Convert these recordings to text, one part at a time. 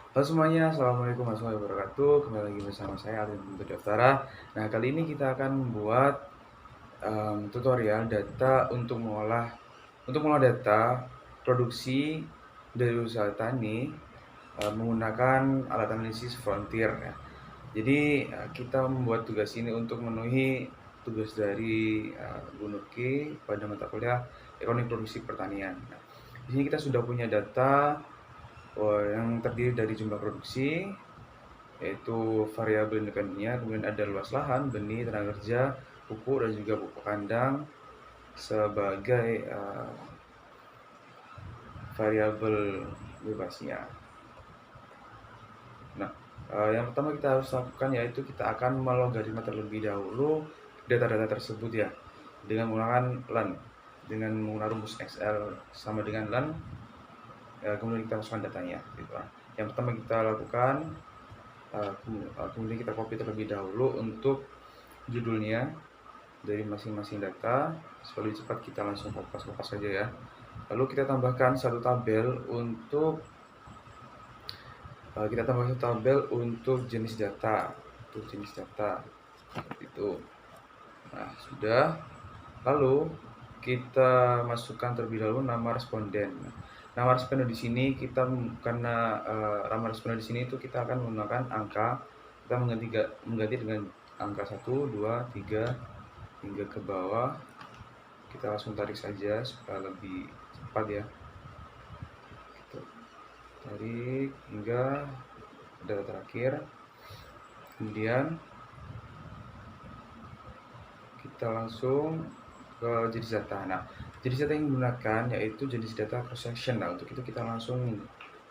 Halo semuanya, Assalamualaikum warahmatullahi wabarakatuh. Kembali lagi bersama saya Alvin Pintu Daftara. Nah, kali ini kita akan membuat tutorial data untuk mengolah data produksi dari usaha tani menggunakan alat analisis Frontier ya. Jadi kita membuat tugas ini untuk memenuhi tugas dari Bu Nurki pada mata kuliah Ekonomi Produksi Pertanian. Nah, di sini kita sudah punya data yang terdiri dari jumlah produksi, yaitu variabel independennya, kemudian ada luas lahan, benih, tenaga kerja, pupuk, dan juga pupuk kandang sebagai variabel bebasnya. Nah, yang pertama kita harus lakukan yaitu kita akan melogaritma terlebih dahulu data-data tersebut ya, dengan menggunakan LAN, dengan menggunakan rumus Excel sama dengan LAN, kemudian kita masukkan datanya. Gitu. Yang pertama kita lakukan, kemudian kita copy terlebih dahulu untuk judulnya dari masing-masing data. Supaya lebih cepat kita langsung kopas-kopas saja ya. Lalu kita tambahkan satu tabel untuk jenis data, seperti itu. Nah, sudah. Lalu kita masukkan terlebih dahulu nama responden. Nama responden di sini kita karena nama responden di sini itu kita akan menggunakan angka. Kita mengganti dengan angka 1, 2, 3 hingga ke bawah. Kita langsung tarik saja supaya lebih cepat ya. Gitu. Tarik hingga data terakhir. Kemudian kita langsung ke jenis data. Nah, jenis data yang digunakan yaitu jenis data cross section. Nah, untuk itu kita langsung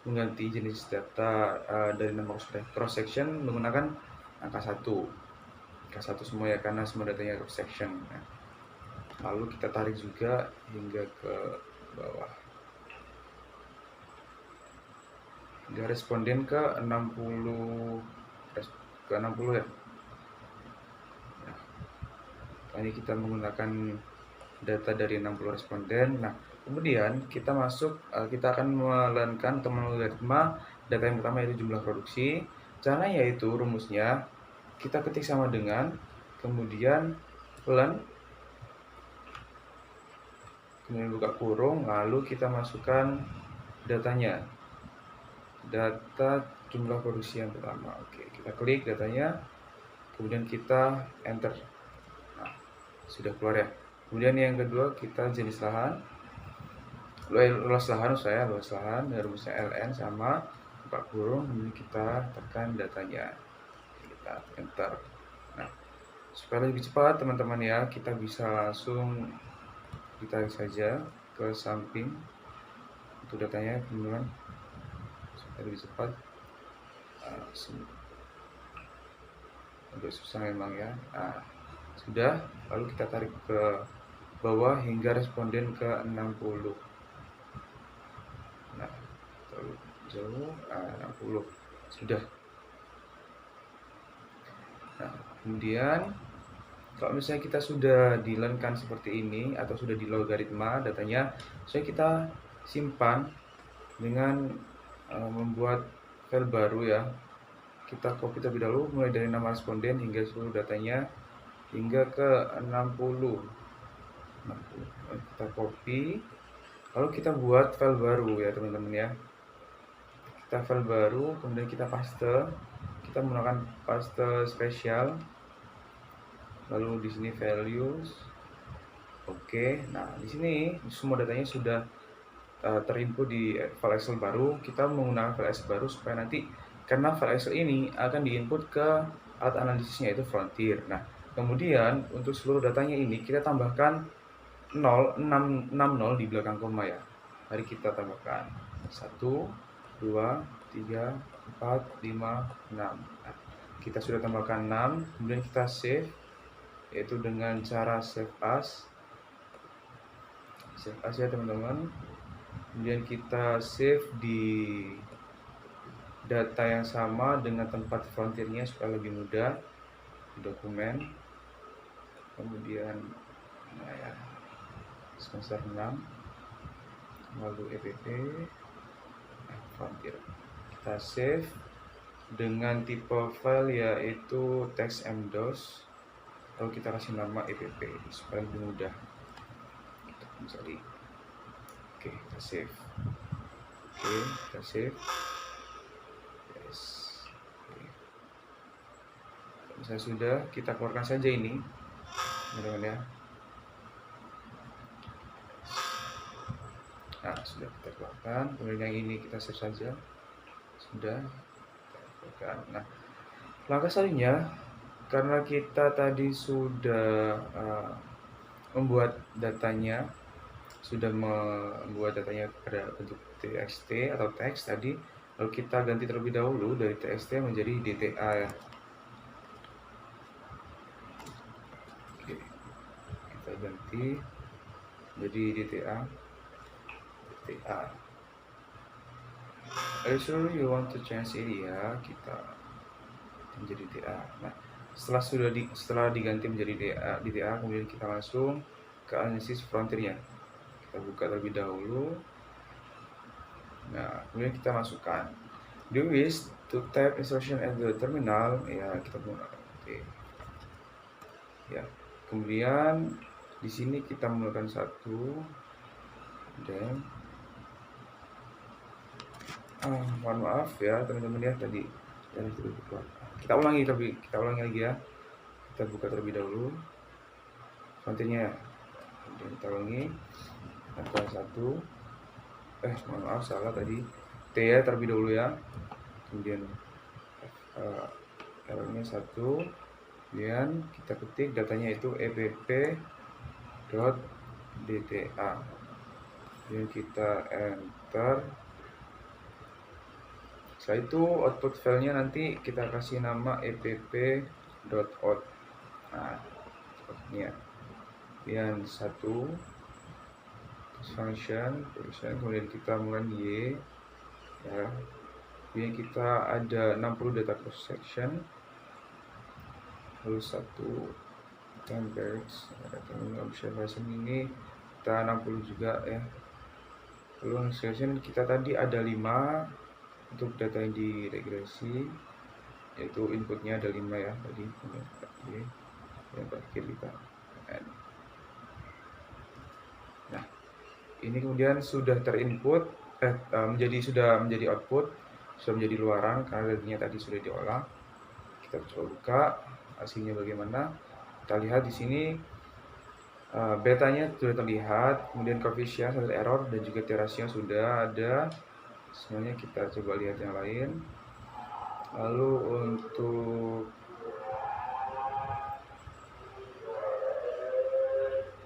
mengganti jenis data dari nama cross section menggunakan angka 1. Angka 1 semua ya, karena semua datanya cross section. Nah, lalu kita tarik juga hingga ke bawah. Hingga responden ke 60 ya. Nah, ini kita menggunakan data dari 60 responden. Nah, kemudian kita akan melankan atau mengalgoritma data yang pertama yaitu jumlah produksi. Caranya yaitu rumusnya kita ketik sama dengan, kemudian len, kemudian buka kurung, lalu kita masukkan datanya, data jumlah produksi yang pertama. Oke, kita klik datanya, kemudian kita enter. Nah, sudah keluar ya. Kemudian yang kedua kita jenis lahan, luas lahan dan rumusnya ln sama buka kurung, kemudian kita tekan datanya, kita enter. Nah, supaya lebih cepat teman-teman ya, kita bisa langsung ditarik saja ke samping untuk datanya teman-teman supaya lebih cepat. Agak susah memang ya. Nah, sudah, lalu kita tarik ke bawah hingga responden ke 60. Nah, terlalu jauh, 60 sudah. Nah, kemudian kalau misalnya kita sudah dilenkan seperti ini atau sudah di logaritma datanya, saya kita simpan dengan membuat file baru ya. Kita copy terlebih dahulu mulai dari nama responden hingga seluruh datanya hingga ke 60. Kita copy, lalu kita buat file baru ya teman-teman ya. Kita file baru, kemudian kita paste. Kita menggunakan paste spesial. Lalu di sini values. Oke, nah di sini semua datanya sudah terinput di file Excel baru. Kita menggunakan file Excel baru supaya nanti, karena file Excel ini akan diinput ke alat analisisnya yaitu Frontier. Nah, kemudian untuk seluruh datanya ini kita tambahkan 60 di belakang koma ya. Mari kita tambahkan 1, 2, 3, 4, 5, 6. Nah, kita sudah tambahkan 6, kemudian kita save, yaitu dengan cara save as ya teman-teman. Kemudian kita save di data yang sama dengan tempat frontiernya supaya lebih mudah di dokumen. Kemudian nah ya, semester 6, lalu EPP, frontier. kita save dengan tipe file yaitu text.mdos, lalu kita kasih nama epp supaya lebih mudah untuk mencari. Oke, kita save. Oke, kita save. Yes. Oke. Misalnya sudah, kita keluarkan saja ini, teman-teman ya. Nah, sudah kita keluarkan. Kemudian yang ini kita save saja. Sudah. Kita keluarkan. Nah, langkah selanjutnya, karena kita tadi sudah membuat datanya, pada bentuk txt atau teks tadi, lalu kita ganti terlebih dahulu dari txt menjadi dta ya. Oke, kita ganti jadi dta. Are you sure you want to change it? Ya, kita menjadi dta. Nah, setelah diganti menjadi dta, kemudian kita langsung ke analisis frontiernya. Kita buka terlebih dahulu. Nah, kemudian kita masukkan, do you wish to type instruction at the terminal? Ya, kita menggunakan T. Ya, kemudian di sini kita menggunakan 1 dan mohon maaf ya teman-teman ya, tadi kita ulangi lagi ya. Kita buka terlebih dahulu frontiernya, kemudian kita ulangi angka 1. Mohon maaf, salah tadi, T ya terlebih dahulu ya, kemudian errornya 1, kemudian kita ketik datanya itu epp.dta, kemudian kita enter. Setelah itu output filenya nanti kita kasih nama epp.out. Nah, sepertinya. Kemudian 1 function, kemudian kita menggunakan y ya. Kemudian kita ada 60 data cross section, lalu 1 templates, data observation ini kita 60 juga ya. Lalu section kita tadi ada 5 untuk data yang diregresi, yaitu inputnya ada 5 ya tadi, yang terakhir kita add. Nah, ini kemudian sudah terinput sudah menjadi output, sudah menjadi luaran karena datanya tadi sudah diolah. Kita coba buka hasilnya bagaimana. Kita lihat di sini betanya sudah terlihat, kemudian koefisien standar error dan juga terasnya sudah ada semuanya. Kita coba lihat yang lain. Lalu untuk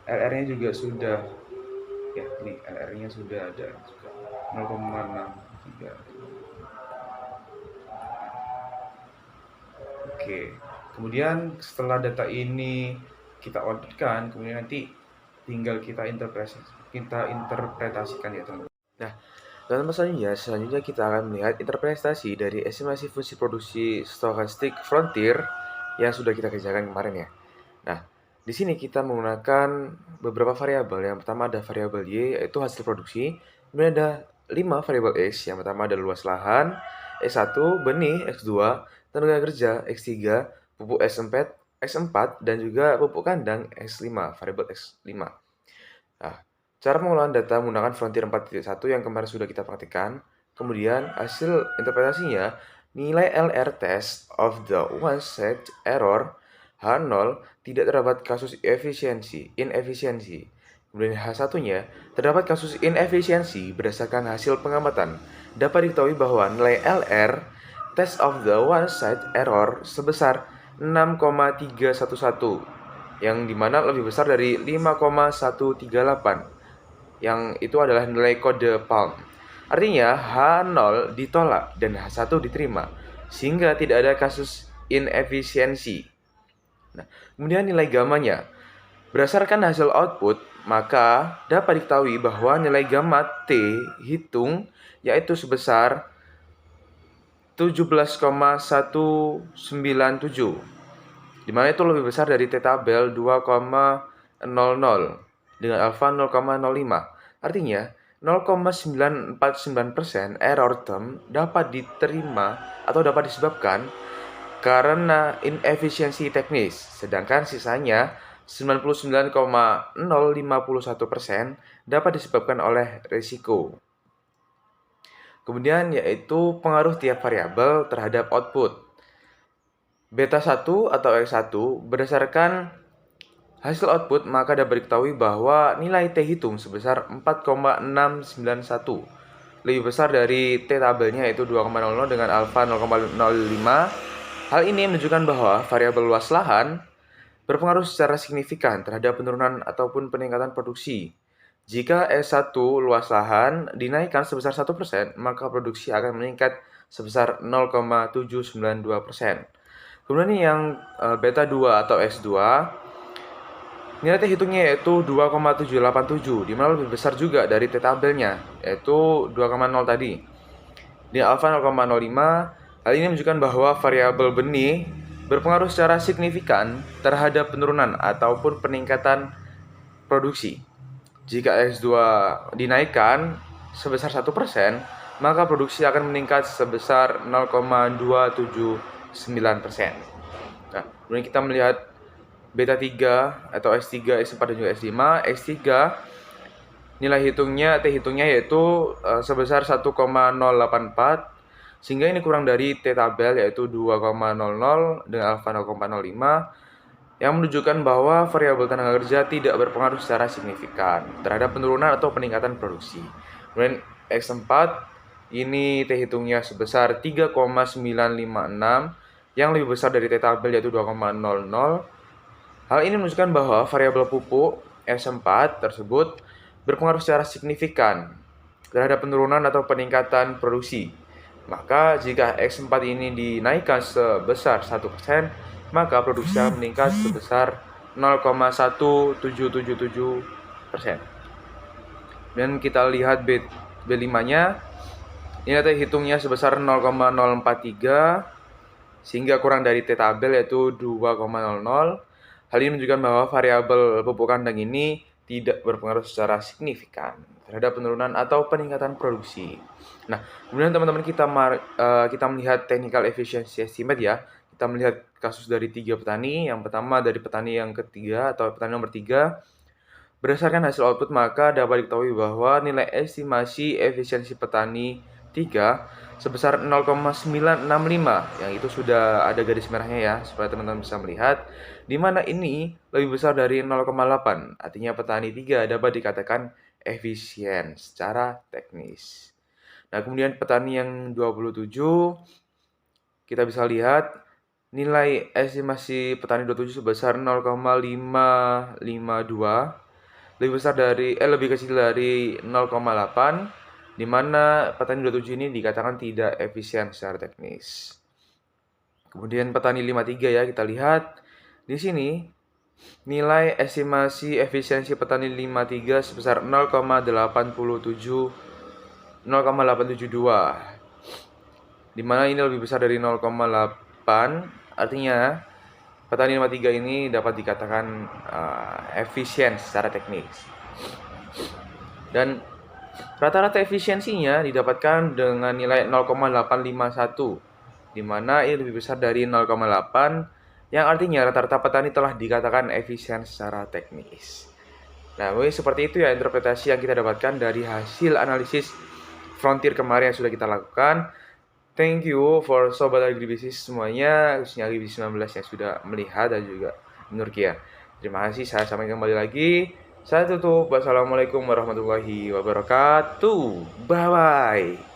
LR-nya juga sudah ya, ini LR-nya sudah ada juga 0,63. Oke, kemudian setelah data ini kita outputkan, kemudian nanti tinggal kita interpretasikan ya teman-teman. Nah, dalam selanjutnya kita akan melihat interpretasi dari estimasi fungsi produksi stochastic frontier yang sudah kita kerjakan kemarin ya. Nah, di sini kita menggunakan beberapa variabel. Yang pertama ada variabel y, yaitu hasil produksi. Kemudian ada 5 variabel x. Yang pertama ada luas lahan, X1, benih, X2, tenaga kerja, X3, pupuk X4, dan juga pupuk kandang X5, variabel X5. Nah, cara pengolahan data menggunakan Frontier 4.1 yang kemarin sudah kita praktikkan. Kemudian hasil interpretasinya, nilai LR test of the one-set error H0 tidak terdapat kasus inefisiensi. Kemudian H1-nya terdapat kasus inefisiensi berdasarkan hasil pengamatan. Dapat diketahui bahwa nilai LR test of the one-set error sebesar 6,311, yang dimana lebih besar dari 5,138, yang itu adalah nilai kode Palm. Artinya H0 ditolak dan H1 diterima, sehingga tidak ada kasus inefisiensi. Nah, kemudian nilai gamanya. Berdasarkan hasil output, maka dapat diketahui bahwa nilai gamma T hitung yaitu sebesar 17,197, dimana itu lebih besar dari T-tabel 2,00 dengan alfa 0,05. Artinya, 0,949% error term dapat diterima atau dapat disebabkan karena inefisiensi teknis, sedangkan sisanya 99,051% dapat disebabkan oleh risiko. Kemudian yaitu pengaruh tiap variabel terhadap output. Beta 1 atau X1 berdasarkan hasil output maka dapat diketahui bahwa nilai T hitung sebesar 4,691 lebih besar dari T tabelnya yaitu 2,00 dengan alfa 0,05. Hal ini menunjukkan bahwa variabel luas lahan berpengaruh secara signifikan terhadap penurunan ataupun peningkatan produksi. Jika S1 luas lahan dinaikkan sebesar 1%, maka produksi akan meningkat sebesar 0,792%. Kemudian yang beta 2 atau S2, nilai T hitungnya yaitu 2,787, di mana lebih besar juga dari T tabelnya, yaitu 2,0 tadi. Di alfa 0,05, hal ini menunjukkan bahwa variabel benih berpengaruh secara signifikan terhadap penurunan ataupun peningkatan produksi. Jika X2 dinaikkan sebesar 1%, maka produksi akan meningkat sebesar 0,279%. Nah, kemudian kita melihat beta 3 atau S3, S4 dan juga S5. S3 nilai hitungnya, T hitungnya yaitu sebesar 1,084, sehingga ini kurang dari T tabel yaitu 2,00 dengan alfa 0,05, yang menunjukkan bahwa variabel tenaga kerja tidak berpengaruh secara signifikan terhadap penurunan atau peningkatan produksi. Kemudian X4 ini T hitungnya sebesar 3,956 yang lebih besar dari T tabel yaitu 2,00. Hal ini menunjukkan bahwa variabel pupuk S4 tersebut berpengaruh secara signifikan terhadap penurunan atau peningkatan produksi. Maka jika X4 ini dinaikkan sebesar 1%, maka produksi akan meningkat sebesar 0,1777%. Dan kita lihat B5-nya, nilai T hitungnya sebesar 0,043, sehingga kurang dari T tabel yaitu 2,00. Hal ini menunjukkan bahwa variabel pupuk kandang ini tidak berpengaruh secara signifikan terhadap penurunan atau peningkatan produksi. Nah, kemudian teman-teman kita melihat technical efficiency estimate ya. Kita melihat kasus dari 3 petani. Yang pertama dari petani yang ketiga atau petani nomor 3. Berdasarkan hasil output maka dapat diketahui bahwa nilai estimasi efisiensi petani 3 sebesar 0,965, yang itu sudah ada garis merahnya ya, supaya teman-teman bisa melihat, di mana ini lebih besar dari 0,8. Artinya petani 3 dapat dikatakan efisien secara teknis. Nah, kemudian petani yang 27, kita bisa lihat nilai estimasi petani 27 sebesar 0,552, lebih kecil dari 0,8, di mana petani 27 ini dikatakan tidak efisien secara teknis. Kemudian petani 53 ya, kita lihat di sini nilai estimasi efisiensi petani 53 sebesar 0,872, di mana ini lebih besar dari 0,8. Artinya petani 53 ini dapat dikatakan efisien secara teknis. Dan rata-rata efisiensinya didapatkan dengan nilai 0,851, di mana ini lebih besar dari 0,8, yang artinya rata-rata petani telah dikatakan efisien secara teknis. Nah, seperti itu ya interpretasi yang kita dapatkan dari hasil analisis Frontier kemarin yang sudah kita lakukan. Thank you for Sobat Agribisnis semuanya, khususnya Agribisnis 19 yang sudah melihat dan juga menurut. Terima kasih, saya sampaikan kembali lagi. Saya tutup. Wassalamualaikum warahmatullahi wabarakatuh. Bye-bye.